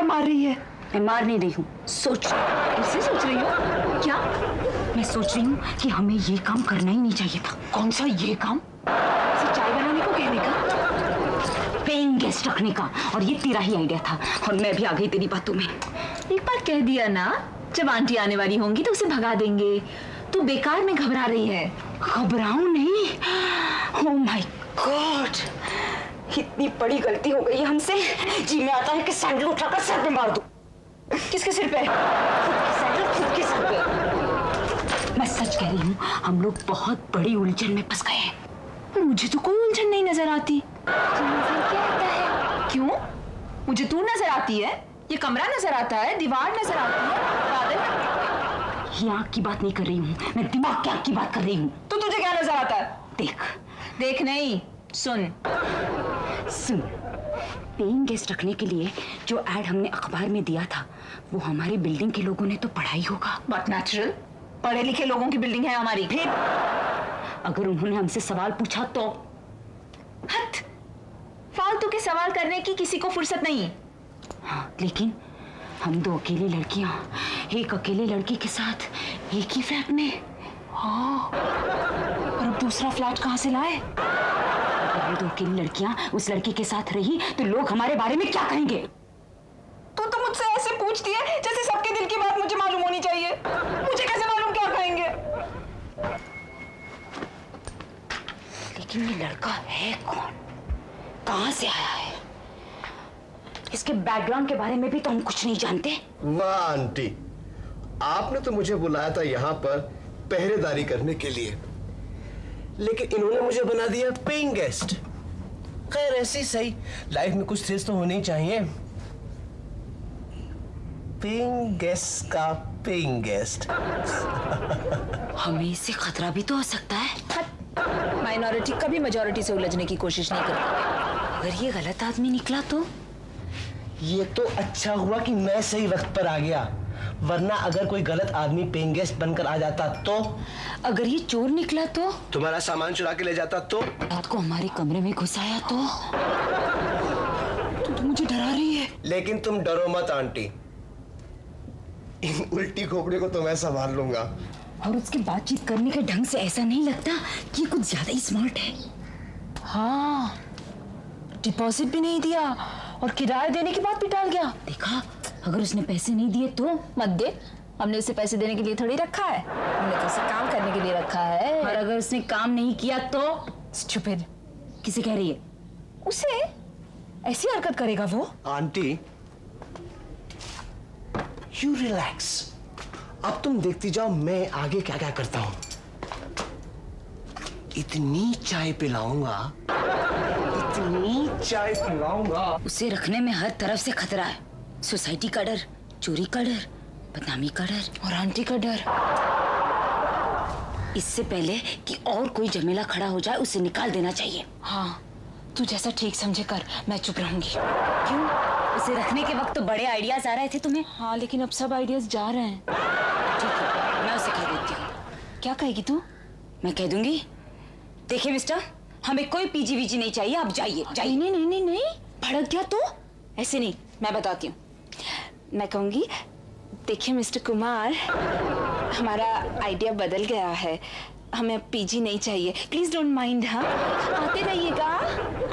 मार रही है? मैं मार नहीं रही हूँ, सोच रही हूँ। क्या? मैं सोच रही हूँ कि हमें ये काम करना ही नहीं चाहिए था। कौन सा ये काम? चाय बनाने को कहने का, पेइंग गेस्ट रखने का, और ये तेरा ही आइडिया था और मैं भी आ गई तेरी बातों में। एक बार कह दिया ना, जब आंटी आने वाली होंगी तो उसे भगा देंगे। तू बेकार में घबरा रही है। घबराऊं नहीं? ओह माय गॉड, इतनी बड़ी गलती हो गई हमसे। जी में आता है कि सैंडल उठाकर सर पे मार दूं। किसके सिर पे? सैंडल खुद के सर पे। मैं सच कह रही हूँ, हम लोग बहुत बड़ी उलझन में फंस गए हैं। मुझे तो कोई उलझन नहीं नजर आती। क्या आता है? क्यों? मुझे तू नजर आती है, ये कमरा नजर आता है, दीवार नजर आती है, बादल। ये आँख की बात नहीं कर रही हूँ, मैं दिमाग की आँख की बात कर रही हूँ। तो तुझे क्या नजर आता है? देख नहीं, सुन। पेइंग गेस्ट रखने के लिए जो ऐड हमने अखबार में दिया था, वो हमारी बिल्डिंग के लोगों ने तो पढ़ा ही होगा। बात नेचुरल, पढ़े लिखे लोगों की बिल्डिंग है हमारी। फिर अगर उन्होंने हमसे सवाल पूछा तो? हट, फालतू के सवाल करने की किसी को फुर्सत नहीं। हाँ, लेकिन हम दो अकेली लड़कियां एक अकेले लड़के के साथ एक ही फ्लैट में। हाँ, और अब दूसरा फ्लैट कहाँ से लाए? अगर वो दो अकेली लड़कियां उस लड़के के साथ रही तो लोग हमारे बारे में क्या कहेंगे? तो मुझसे ऐसे पूछती है जैसे सबके दिल की बात मुझे मालूम होनी चाहिए। मुझे कैसे मालूम क्या कहेंगे? लेकिन ये लड़का है कौन? कहाँ से आया है? इसके बैकग्राउंड के बारे में भी तो हम कुछ नहीं जानते। वाह आंटी, आपने तो मुझे बुलाया था यहाँ पर पहरेदारी करने के लिए, लेकिन इन्होंने मुझे बना दिया पेइंग गेस्ट। खैर ऐसी सही, लाइफ में कुछ चीज तो होनी ही चाहिए। पेइंग गेस्ट का पेइंग गेस्ट। हमें इससे खतरा भी तो हो सकता है। माइनॉरिटी कभी मेजॉरिटी से उलझने की कोशिश नहीं करती। अगर ये गलत आदमी निकला तो? ये तो अच्छा हुआ कि मैं सही वक्त पर आ गया, वरना अगर कोई गलत आदमी पेइंग गेस्ट बनकर आ जाता तो? अगर ये चोर निकला तो? तुम्हारा सामान चुरा के ले जाता तो? रात को हमारे कमरे में घुस आया तो? तू तो मुझे डरा रही है। लेकिन तुम डरो मत आंटी, इन उल्टी खोपड़ी को तो मैं संभाल लूंगा। और उसकी बातचीत करने के ढंग से ऐसा नहीं लगता कि ये कुछ ज्यादा ही स्मार्ट है। हाँ, डिपॉजिट भी नहीं दिया और किराया देने की बात भी टाल गया। देखा, अगर उसने पैसे नहीं दिए तो? मत दे, हमने उसे पैसे देने के लिए थोड़ी रखा है, हमने तो उसे काम करने के लिए रखा है। और अगर उसने काम नहीं किया तो? स्टूपिड। किसे कह रही है? उसे ऐसी हरकत करेगा वो? आंटी यू रिलैक्स, अब तुम देखती जाओ मैं आगे क्या क्या करता हूं। इतनी चाय पिलाऊंगा, इतनी चाय पिलाऊंगा। उसे रखने में हर तरफ से खतरा है। सोसाइटी का डर, चोरी का डर, बदनामी का डर और आंटी का डर। इससे पहले कि और कोई झमेला खड़ा हो जाए, उसे निकाल देना चाहिए। हाँ, तू जैसा ठीक समझे कर, मैं चुप रहूंगी। क्यों? उसे रखने के वक्त तो बड़े आइडियाज आ रहे थे तुम्हें। हाँ, लेकिन अब सब आइडियाज जा रहे हैं। ठीक है, मैं उसे कह देती हूँ। क्या कहेगी तू? मैं कह दूंगी, देखिए मिस्टर, हमें कोई पीजी वीजी नहीं चाहिए, आप जाइए जाइए। नहीं नहीं नहीं नहीं, भड़क गया तो? ऐसे नहीं, मैं बताती हूँ। मैं कहूंगी, देखिए मिस्टर कुमार, हमारा आइडिया बदल गया है, हमें पीजी नहीं चाहिए, प्लीज डोंट माइंड। हाँ, आते रहिएगा।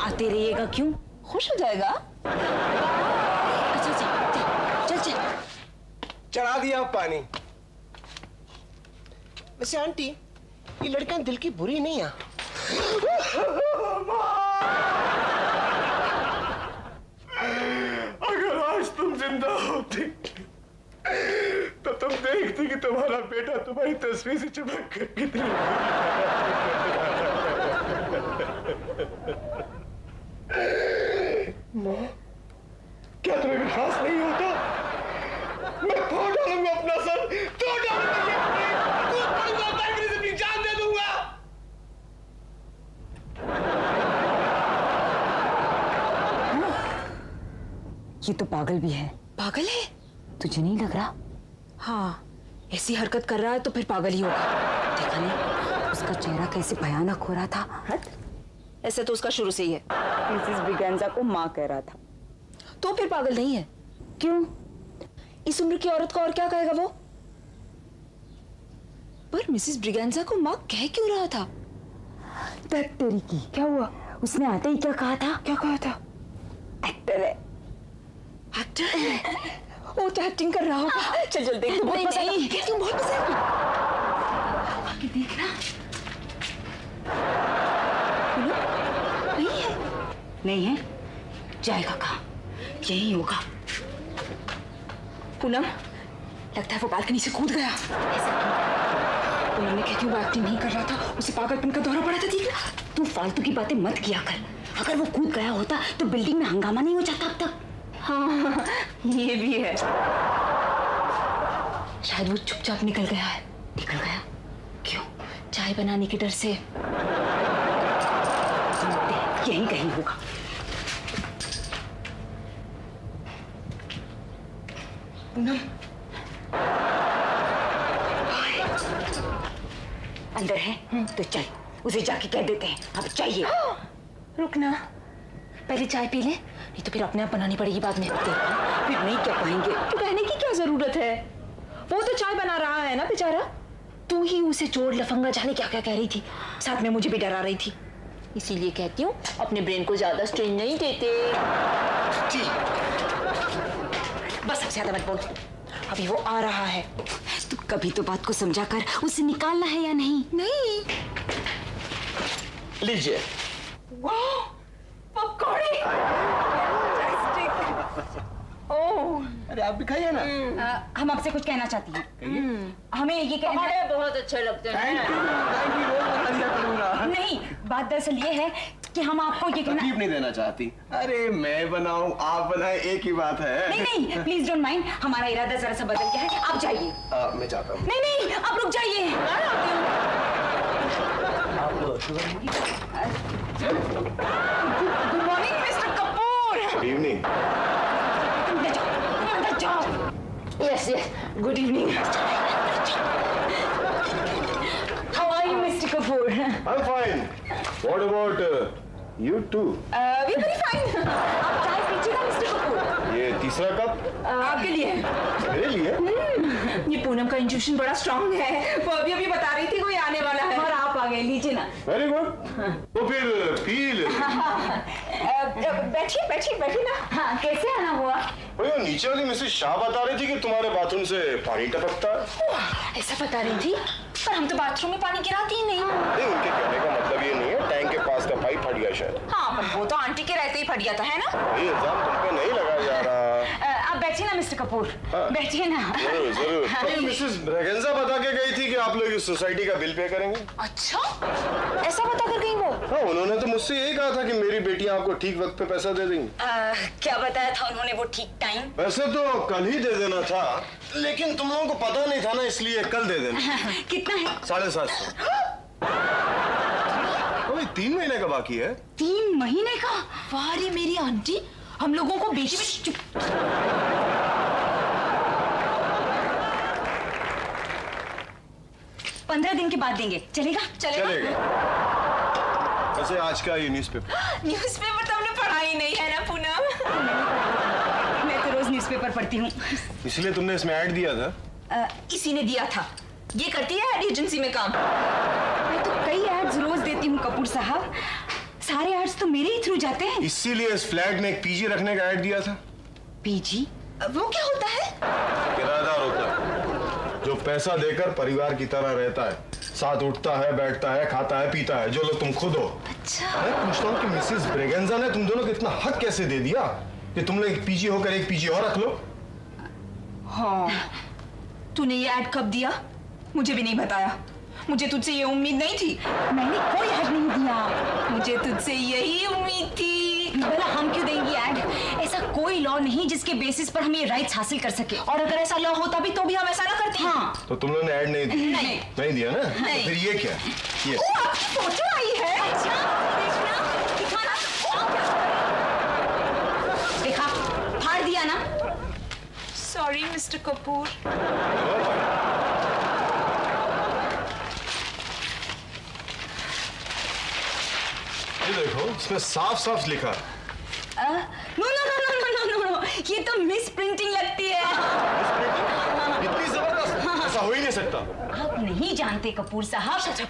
आते रहिएगा क्यों? खुश हो जाएगा। अच्छा चल चल चल। चढ़ा दिया पानी। वैसे आंटी, ये लड़कियां दिल की बुरी नहीं है। अगर आज तुम जिंदा होती तो तुम देखती कि तुम्हारा बेटा तुम्हारी तस्वीर से चिपक कर कितनी माँ, क्या तुम्हें विश्वास नहीं होता? मैं तोड़ डालूंगा अपना सर, तोड़ डालूंगा से अपनी जान दे दूंगा। ये तो पागल भी है। पागल है? तुझे नहीं लग रहा? हाँ, ऐसी हरकत कर रहा है तो फिर पागल ही होगा। देखा नहीं उसका चेहरा कैसे भयानक हो रहा था। हट। ऐसे तो उसका शुरू से ही है। मिसेस ब्रिगेंजा को माँ कह रहा था। तो फिर पागल नहीं है? क्यों? इस उम्र की औरत को और क्या कहेगा वो? पर मिसेस ब्रिगेंजा को माँ कह क्यों रहा था? तेरी की क्या हुआ? उसने आते ही क्या कहा था? क्या कहा था? एक्टर है। एक्टर? वो तो एक्टिंग कर रहा होगा। चल चल देख, तो बहुत पसंद है। कहती हूँ बहुत पसंद है। आके देखना। नहीं है। नहीं है? जाएगा कहाँ? यही होगा। पूनम, लगता है वो बालकनी से कूद गया। पूनम, मैं कहती हूँ वो एक्टिंग नहीं कर रहा था, उसे पागलपन का दौरा पड़ा था। ठीक है, तू फालतू की बातें मत किया कर। अगर वो कूद गया होता तो बिल्डिंग में हंगामा नहीं हो जाता अब तक। हाँ, ये भी है। शायद वो चुपचाप निकल गया है। निकल गया? क्यों? चाय बनाने के डर से। यही कहीं होगा। पूनम, अंदर है तो चल उसे जाके कह देते हैं अब चाहिए। रुकना, पहले चाय पी ले, नहीं तो फिर अपने आप बनानी पड़ेगी बाद में। फिर नहीं क्या कहेंगे? तो कहने की क्या जरूरत है? वो तो चाय बना रहा है ना बेचारा। तू ही उसे चोर लफंगा जाने क्या क्या कह रही थी, साथ में मुझे भी डरा रही थी। इसीलिए कहती हूँ अपने ब्रेन को ज्यादा स्ट्रेन नहीं देते। बस अब ज्यादा मत बोल। अभी वो आ रहा है। तू कभी तो बात को समझा कर, उसे निकालना है या नहीं? नहीं। लीजिए। पकौड़ी। ओह, अरे आप भी खाइए ना। हम आपसे कुछ कहना चाहती हैं। हमें ये कहना है। बहुत अच्छे लगते हैं। थैंक यू, रोज बना दिया करूंगा। नहीं, बात दरअसल ये है कि हम आपको ये कहना। तकलीफ नहीं देना चाहती। अरे मैं बनाऊं आप बनाए एक ही बात है। नहीं नहीं, प्लीज डोंट माइंड, हमारा इरादा जरा सा बदल गया है। आप जाइए। मैं चाहता हूँ। नहीं नहीं, आप रुक जाइए। Good morning mister Kapoor. Good evening. अंदर जाओ। Yes yes, good evening. How are you mister Kapoor? I'm fine. What about you too? We very fine. आप चाय पीजिएगा मिस्टर कपूर। ये तीसरा कप आपके लिए। मेरे लिए? ये पूनम का इंट्यूशन बड़ा स्ट्रांग है, वो अभी अभी बता रही थी कोई आने वाला है। और आप आ गए, लीजिए ना। Very good. तो फिर पी ले। बैठिए बैठिए बैठिए ना। हाँ, कैसे आना हुआ? वो नीचे वाली मिसेस शाह बता रही थी कि तुम्हारे बाथरूम से पानी टपकता है। ऐसा बता रही थी, पर हम तो बाथरूम में पानी गिराती ही नहीं। नहीं, उनके कहने का मतलब ये नहीं है, टैंक के पास का पाइप फट गया शायद। हाँ, पर वो तो आंटी के रहते ही फट गया था, है ना? ये इल्जाम तुम पे नहीं लगाया जा रहा। आप बैठिए ना मिस्टर कपूर। हाँ। बैठिए ना। जरूर जरूर। तो मिसेस ब्रेगेंजा बता के गई थी कि आप लोग इस सोसाइटी का बिल पे करेंगे। अच्छा, ऐसा बता कर गई वो? हाँ, उन्होंने तो मुझसे यही कहा था कि मेरी बेटियां आपको ठीक वक्त पे पैसा दे देंगी। क्या बताया था उन्होंने वो ठीक टाइम? वैसे तो कल ही दे देना था, लेकिन तुम लोगों को पता नहीं था ना, इसलिए कल दे देना। कितना है? 750। अभी 3 महीने का बाकी है। 3 महीने का? वाह रे मेरी आंटी, हम लोगों को बीच में चुप। 15 दिन के बाद देंगे, चलेगा? चलेगा। वैसे आज का ये न्यूज़पेपर। न्यूज़पेपर तो हमने पढ़ा ही नहीं है ना पूनम। मैं तो रोज न्यूज़पेपर पढ़ती हूँ। इसलिए तुमने इसमें ऐड दिया था? इसी ने दिया था। ये करती है एड एजेंसी में काम। मैं तो कई एड्स रोज देती हूँ कपूर साहब, सारे एड्स तो मेरे ही थ्रू जाते हैं। इसीलिए इस फ्लैट में एक पीजी रखने का ऐड दिया था। पीजी? वो क्या होता है? किराएदार होता है जो पैसा देकर परिवार की तरह रहता है, साथ उठता है, बैठता है, खाता है, पीता है, जो लोग तुम खुद हो। अच्छा। मैं पूछता हूँ कि मिसेस ब्रेगेंजा ने तुम दोनों को इतना हक कैसे दे दिया कि तुम लोग एक पीजी होकर एक पीजी और रख लो? हाँ, तूने ये ऐड कब दिया? मुझे भी नहीं बताया। मुझे तुझसे ये उम्मीद नहीं थी। मैंने कोई ऐड नहीं दिया। मुझे तुझसे यही उम्मीद थी। भला हम क्यों देंगे ऐड? ऐसा कोई लॉ नहीं जिसके बेसिस पर हम ये राइट्स हासिल कर सके। और अगर ऐसा लॉ होता भी तो भी हम ऐसा ना करते। हाँ। तो तुम लोगों ने ऐड नहीं दी? नहीं दिया ना? नहीं। तो फिर ये क्या? ये ओ, आपकी फोटो आई है। अच्छा, देखना, दिखाना। देखा, फाड़ दिया ना? Sorry mister Kapoor. ये देखो, इसमें साफ साफ लिखा है। No no no no no no no, ये तो मिस प्रिंटिंग लगती है। इतनी जबरदस्त, ऐसा हो ही नहीं सकता। आप नहीं जानते कपूर साहब।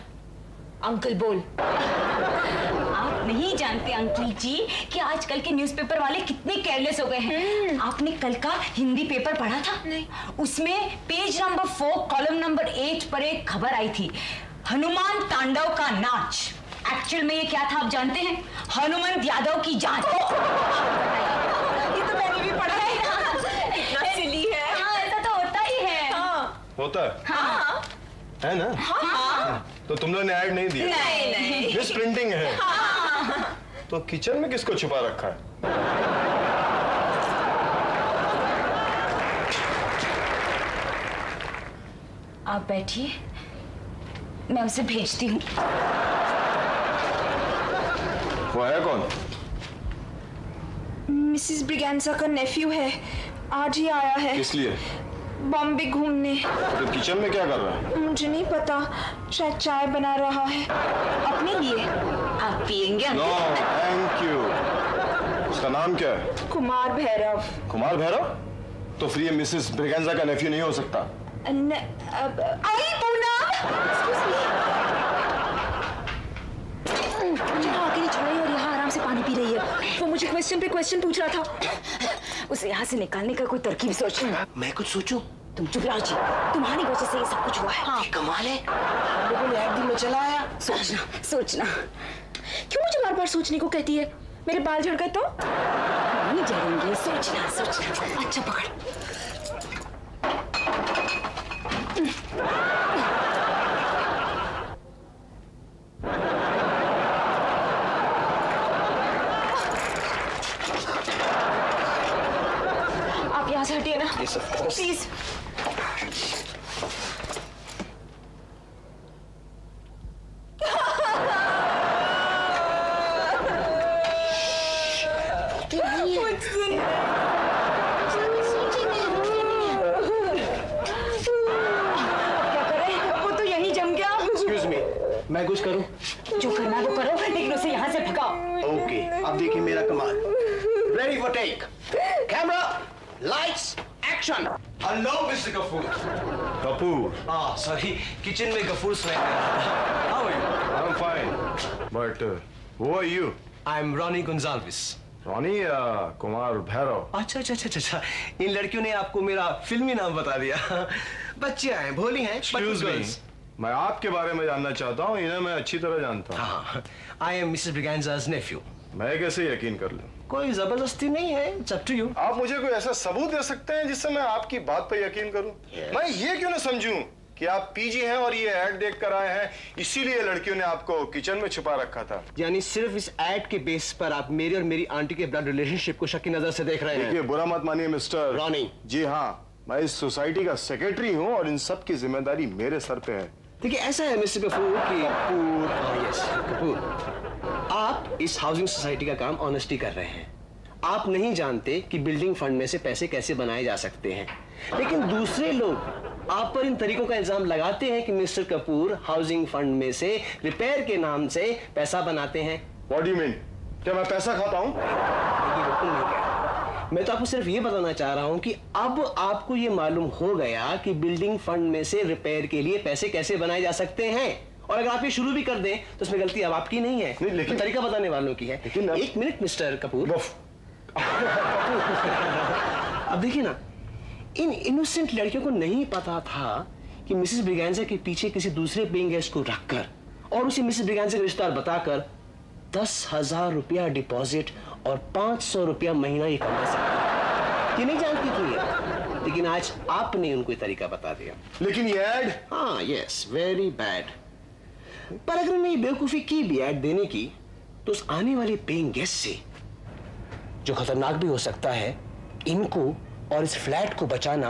अंकल बोल। आप नहीं जानते अंकल जी कि आजकल के न्यूज़पेपर वाले कितने केयरलेस हो गए हैं। आपने कल का हिंदी पेपर पढ़ा था? नहीं। उसमें पेज नंबर 4 कॉलम नंबर 8 पर एक खबर आई थी, हनुमान तांडव का नाच। एक्चुअल में ये क्या था आप जानते हैं? हनुमंत यादव की जांच। ये तो मैंने भी पढ़ा है ना। कितना सिली है। हाँ, ऐसा तो होता ही है। होता है? हाँ। है ना? हाँ। तो तुम लोगों ने ऐड नहीं दिया? नहीं। मिस प्रिंटिंग है। तो किचन में किसको छुपा रखा है? आप बैठिए, मैं उसे भेजती हूँ। वो है कौन? मिसेस ब्रिगेंजा का नेफ्यू है। आज ही आया है किस लिए? बॉम्बे घूमने। तो किचन में क्या कर रहा है? मुझे नहीं पता, शायद चाय बना रहा है अपने लिए। आप पियेंगे? No thank you. उसका नाम क्या है? कुमार भैरव। कुमार भैरव? तो फिर ये मिसेस ब्रिगेंजा का नेफ्यू नहीं हो सकता। आई पूनम, एक्सक्यूज मी। मुझे अकेली छोड़ी और यहाँ आराम से पानी पी रही है। वो मुझे क्वेश्चन पे क्वेश्चन पूछ रहा था। उसे यहाँ से निकालने का कोई तरकीब सोचो। मैं कुछ सोचूं? तुम चुप रहो जी, तुम्हारी वजह से ये सब कुछ हुआ है। हाँ। कमाल है, हम लोगों ने एक दिन में चला आया। सोचना सोचना। क्यों मुझे बार बार सोचने को कहती है? मेरे बाल झड़ गए तो? नहीं जलेंगे, सोचना सोचना। अच्छा पकड़। आप यहाँ से हटिए ना। Yes, of course. प्लीज। क्या करें? वो तो यहीं जम गया। Excuse me, मैं कुछ करूं? जो करना है वो करो, लेकिन उसे यहाँ से भगाओ। ओके, अब देखिए मेरा कमाल। Ready for take. Camera, lights, action. Hello mister Gafoor. Kapoor. हाँ सॉरी, किचन में गफूर सुनाई दे रहा था। How are you? I am fine but who are you? I am Ronnie Gonsalves. Ronnie या कुमार भैरव? अच्छा अच्छा अच्छा अच्छा, इन लड़कियों ने आपको मेरा फिल्मी नाम बता दिया। बच्चियां हैं, भोली हैं। एक्सक्यूज मी, मैं आपके बारे में जानना चाहता हूँ। इन्हें मैं अच्छी तरह जानता हूँ। हाँ, आई एम मिसेस ब्रिगेंजा's nephew। मैं कैसे यकीन कर लूँ? कोई जबरदस्ती नहीं है, इट्स अप टू यू। आप मुझे कोई ऐसा सबूत दे सकते हैं जिससे मैं आपकी बात पर यकीन करूं? मैं ये क्यों ना समझूं कि आप पीजी हैं और ये ऐड देख कर आए हैं, इसीलिए लड़कियों ने आपको किचन में छुपा रखा था। यानी सिर्फ इस एड के बेस पर आप मेरी और मेरी आंटी के ब्लड रिलेशनशिप को शक की नजर से देख रहे हैं? देखिए, बुरा मत मानिए मिस्टर रॉनी। जी हाँ, मैं इस सोसाइटी का सेक्रेटरी हूँ और इन सब की जिम्मेदारी मेरे सर पे है। देखिए ऐसा है मिस्टर कपूर कि कपूर, आप इस हाउसिंग सोसाइटी का काम ऑनेस्टी कर रहे हैं। आप नहीं जानते कि बिल्डिंग फंड में से पैसे कैसे बनाए जा सकते हैं, लेकिन दूसरे लोग आप पर इन तरीकों का इल्जाम लगाते हैं कि मिस्टर कपूर हाउसिंग फंड में से रिपेयर के नाम से पैसा बनाते हैं। What do you mean? क्या मैं पैसा खाता हूँ? ये बिल्कुल नहीं कह रहा। मैं तो आपको सिर्फ ये बताना चाह रहा हूँ कि अब आपको ये मालूम हो गया कि बिल्डिंग फंड में से रिपेयर के लिए पैसे कैसे बनाए जा सकते हैं, और अगर आप ये शुरू भी कर दें तो इसमें गलती अब आपकी नहीं है, नहीं, लेकिन तरीका बताने वालों की है। लेकिन एक मिनट मिस्टर कपूर। अब देखिए ना, इन इनोसेंट लड़कियों को नहीं पता था कि मिसेस ब्रिगेंजा के पीछे किसी दूसरे पेइंग गेस्ट को रखकर और उसे मिसेस ब्रिगेंजा का रिश्ता बताकर 10,000 रुपया डिपॉजिट और 500 रुपया महीना ये कमा सकती है। ये नहीं जानती थी ये। लेकिन आज आपने उनको ये तरीका बता दिया। लेकिन ये ऐड, हाँ यस, वेरी बैड। पर अगर उन्होंने बेवकूफी की भी ऐड देने की, तो उस आने वाले पेइंग गेस्ट से, जो खतरनाक भी हो सकता है, इनको और इस फ्लैट को बचाना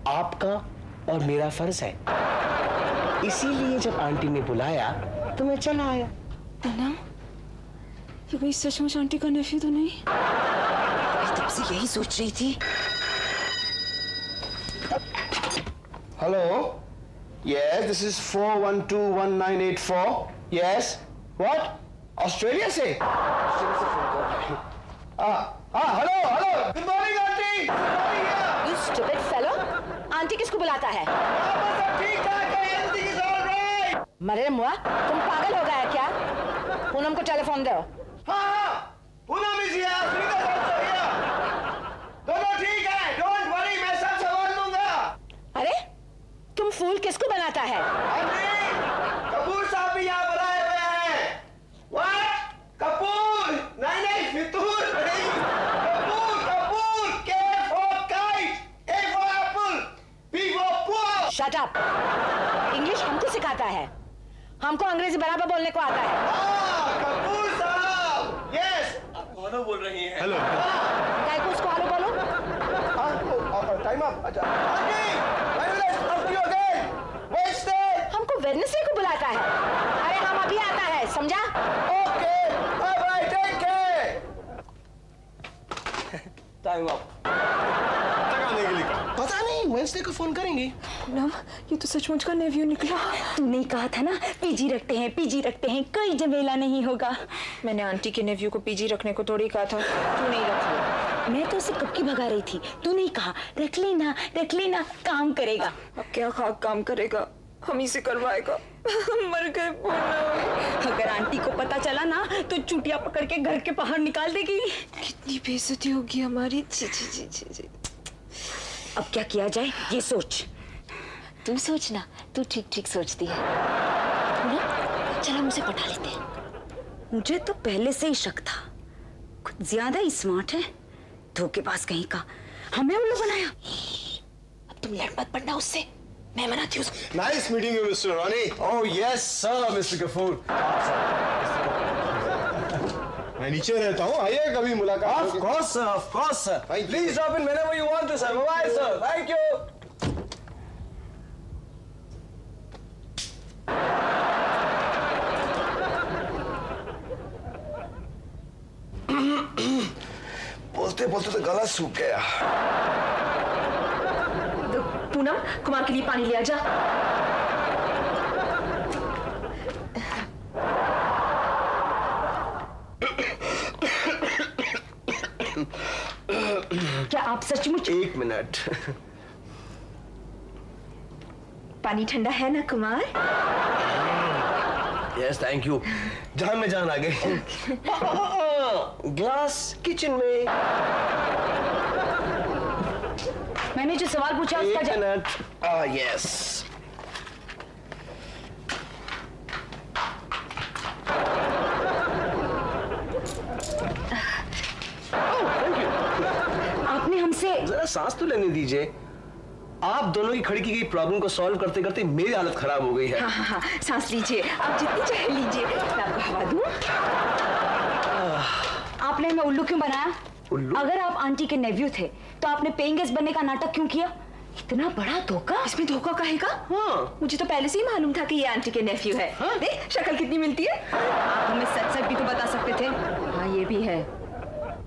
आपका और मेरा फर्ज है। इसीलिए जब आंटी ने बुलाया तो मैं चला आया। पूनम, ये कोई सचमुच आंटी का नेफ्यू तो नहीं? मैं तब से यही सोच रही थी। Hello, yes, this is 4121984। Yes, what? Australia से? Hello hello, good morning aunty. You stupid fellow! Aunty किसको बुलाता है? मरे मुआ, तुम पागल हो गया क्या? पूनम को टेलीफोन दो। Poonam is here, Sunita also here। दोनों ठीक है, डोंट वरी, मैं सब संभाल लूंगा। अरे, तुम फूल किसको बनाता है? आंटी, कपूर साहब भी यहाँ बुलाए हुए हैं। व्हाट? कपूर? नहीं, फितूर नहीं। Kapoor, K for kite, A for apple, P for poor। Shut up! English हमको सिखाता है। हमको अंग्रेजी बराबर बोलने को आता है। कपूर साहब, यस। आप कौन बोल रही हैं? हेलो। काय को उसको हेलो बोलो? Time up. अच्छा। Aunty, I will talk to you again. Wednesday. हमको वेडनेसडे को बुलाता है। अरे हम अभी आता है, समझा? Okay. Bye bye. Take care. Time up. तक आने के लिए कहा। पता नहीं, वेडनेसडे को फोन करेंगे। पूनम, ये तो सचमुच का नेफ्यू निकला। तूने कहा था ना, पीजी रखते हैं, कोई झमेला नहीं होगा। मैंने आंटी के नेफ्यू को पीजी रखने को थोड़ी कहा था। तू नहीं रख लिया। मैं तो उसे कब की भगा रही थी। तूने कहा रख लेना, काम करेगा। अब क्या काम करेगा? हम ही से करवाएगा। मर गए पूनम। अगर आंटी को पता चला ना, तो चूटिया पकड़ के घर के बाहर निकाल देगी। कितनी बेइज्जती होगी हमारी। जी। अब क्या किया जाए, ये सोच। तू सोचना, तू ठीक सोचती है ना? चल हम उसे पटा लेते हैं। मुझे तो पहले से ही शक था, कुछ ज्यादा ही स्मार्ट है। धोखेबाज कहीं का, हमें उल्लू बनाया। अब तुम लड़ मत पड़ना उससे, मैं मनाती हूँ उसको। Nice meeting you mister Ronnie. Oh yes, sir, Mr. Kapoor. मैं नीचे रहता हूँ, आइए कभी मुलाकात Of होगी। course, sir. Of course, sir. Thank you. Please drop in whenever you want to, sir. Bye, sir. Thank you. बोलते तो गला सूख गया। पूनम, कुमार के लिए पानी ले आ जा। क्या आप सचमुच? 1 मिनट। पानी ठंडा है ना कुमार? Yes, thank you. जान में जान आ गई। ग्लास किचन में। मैंने जो सवाल पूछा उसका 1 मिनट। यस। आपने हमसे जरा सांस तो लेने दीजिए। आप दोनों की खड़ी की गई प्रॉब्लम को सॉल्व करते करते मेरी हालत खराब हो गई है। हाँ, सांस लीजिए, आप जितनी चाहे लीजिए। मैं आपको हवा दूं? आपने हमें उल्लू क्यों बनाया? उल्लू? अगर आप आंटी के नेव्यू थे, तो आपने पेइंग गेस्ट बनने का नाटक क्यों किया? इतना बड़ा धोखा। इसमें धोखा कहेगा? हाँ। मुझे तो पहले से ही मालूम था कि ये आंटी के नेफ्यू है। हाँ? देख शक्ल कितनी मिलती है। आप हमें सच भी तो बता सकते थे। हाँ, ये भी है।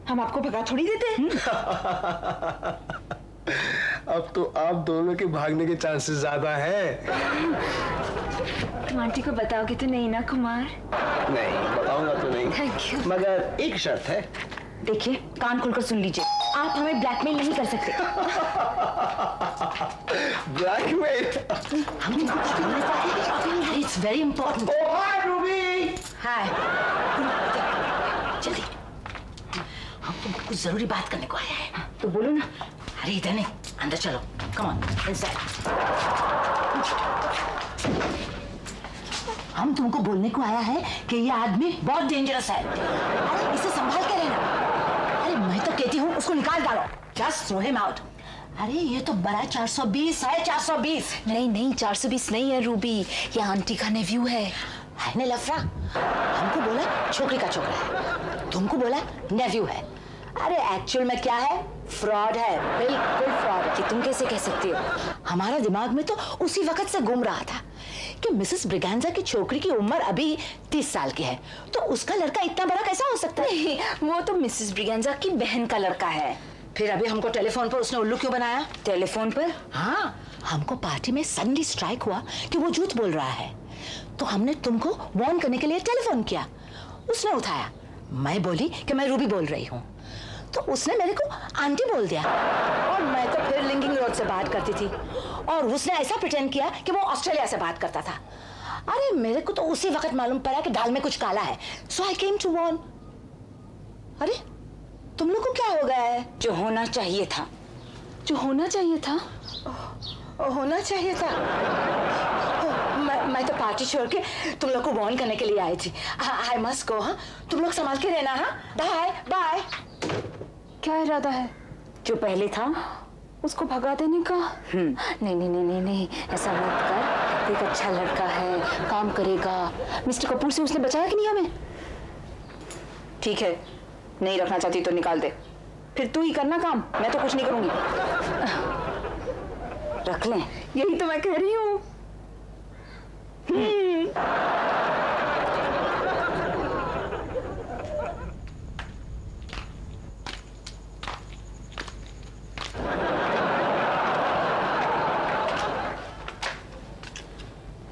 हम आपको भगा थोड़ी देते। अब तो आप दोनों के भागने के चांसेस ज्यादा हैं। तुम आंटी को बताओगे तो नहीं ना कुमार? नहीं बताऊंगा तो नहीं। Thank you. मगर एक शर्त है। देखिए, कान खोलकर सुन लीजिए, आप हमें ब्लैकमेल नहीं कर सकते। Blackmail? It's very important. Oh hi Ruby. Hi. जल्दी, हम तुमको कुछ जरूरी बात करने को आया है। तो बोलो ना। अरे इधर नहीं, अंदर चलो। Come on, inside. हम तुमको बोलने को आया है कि ये आदमी बहुत डेंजरस है। अरे इसे संभाल के रहना। अरे मैं तो कहती हूँ उसको निकाल डालो। Just throw him out. अरे ये तो बड़ा 420 है, 420। नहीं नहीं, 420 नहीं है रूबी, ये आंटी का नेव्यू है। ने लफड़ा, हमको बोला छोकरी का छोकरा है, तुमको बोला नेव्यू है। अरे एक्चुअल में क्या है? फ्रॉड है, बिल्कुल फ्रॉड। कि तुम कैसे कह सकती हो? हमारा दिमाग में तो उसी वक्त से घूम रहा था कि मिसेस ब्रिगेंजा की छोकरी की उम्र अभी 30 साल की है, तो उसका लड़का इतना बड़ा कैसा हो सकता है? नहीं, वो तो मिसेस ब्रिगेंजा की बहन का लड़का है। फिर अभी हमको टेलीफोन पर उसने उल्लू क्यों बनाया? टेलीफोन पर? हाँ, हमको पार्टी में सडनली स्ट्राइक हुआ कि वो झूठ बोल रहा है, तो हमने तुमको वार्न करने के लिए टेलीफोन किया। उसने उठाया, मैं बोली कि मैं रूबी बोल रही हूँ, तो उसने मेरे को आंटी बोल दिया, और मैं तो फिर लिंकिंग रोड से बात करती थी, और उसने ऐसा प्रिटेंड किया कि वो ऑस्ट्रेलिया से बात करता था। अरे मेरे को तो उसी वक्त मालूम पड़ा कि दाल में कुछ काला है, सो आई केम टू वार्न। अरे तुम लोग को क्या हो गया है? जो होना चाहिए था, जो होना चाहिए था, होना चाहिए था। मैं तो पार्टी छोड़ के तुम लोग को वार्न करने के लिए आई थी। I must go. हाँ, तुम लोग संभाल के रहना। हाँ, बाय बाय। क्या इरादा है? जो पहले था उसको भगा देने का? नहीं नहीं नहीं नहीं नहीं, ऐसा मत कर। एक अच्छा लड़का है, काम करेगा। मिस्टर कपूर से उसने बचाया कि नहीं हमें? ठीक है, नहीं रखना चाहती तो निकाल दे, फिर तू ही करना काम, मैं तो कुछ नहीं करूंगी। रख लें, यही तो मैं कह रही हूँ।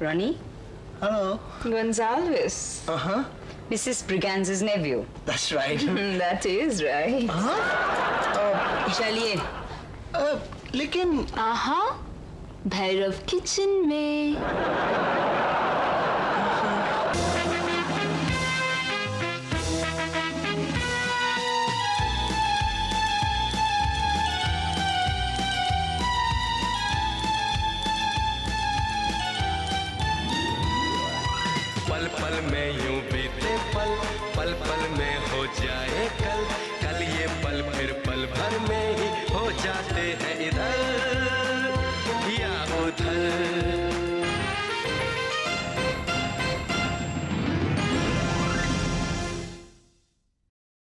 Ronnie, Hello. Gonzalez, Uh-huh. Mrs. Briganza's nephew. That's right. that is right. चलिए। लेकिन आहा, भैरव किचन में। पल पल में यूं बीते पल, पल पल में हो जाए